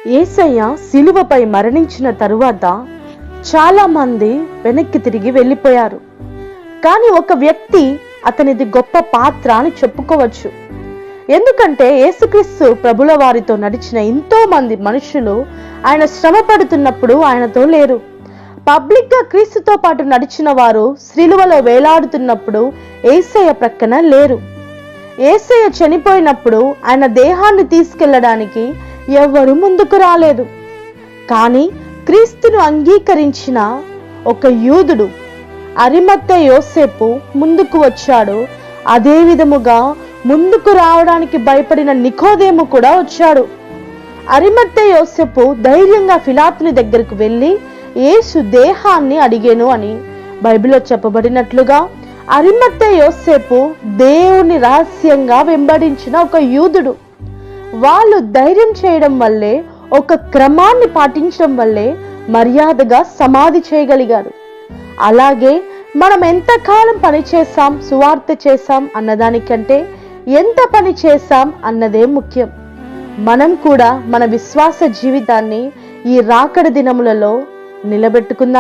యేసయ్య సిలువపై మరణించిన తరువాత చాలా మంది వెనక్కి తిరిగి వెళ్ళిపోయారు. కానీ ఒక వ్యక్తి అతనిది గొప్ప పాత్ర అని చెప్పుకోవచ్చు. ఎందుకంటే యేసుక్రీస్తు ప్రభుల వారితో నడిచిన ఎంతో మంది మనుషులు ఆయన శ్రమ పడుతున్నప్పుడు ఆయనతో లేరు. పబ్లిక్ గా క్రీస్తుతో పాటు నడిచిన వారు సిలువలో వేలాడుతున్నప్పుడు యేసయ్య ప్రక్కన లేరు. యేసయ్య చనిపోయినప్పుడు ఆయన దేహాన్ని తీసుకెళ్లడానికి ఎవరు ముందుకు రాలేదు. కానీ క్రీస్తును అంగీకరించిన ఒక యూదుడు అరిమత్తయి యోసేపు ముందుకు వచ్చాడు. అదే విధముగా ముందుకు రావడానికి భయపడిన నికోదేము కూడా వచ్చాడు. అరిమత్తయి యోసేపు ధైర్యంగా పిలాతుని దగ్గరకు వెళ్ళి యేసు దేహాన్ని అడిగేను అని బైబిల్లో చెప్పబడినట్లుగా అరిమత్తయి యోసేపు దేవుని రహస్యంగా వెంబడించిన ఒక యూదుడు. వాళ్ళు ధైర్యం చేయడం వల్లే, ఒక క్రమాన్ని పాటించడం వల్లే మర్యాదగా సమాధి చేయగలిగారు. అలాగే మనం ఎంతకాలం పని చేశాం, సువార్త చేశాం అన్నదానికంటే ఎంత పని చేశాం అన్నదే ముఖ్యం. మనం కూడా మన విశ్వాస జీవితాన్ని ఈ రాకడ దినములలో నిలబెట్టుకుందాం.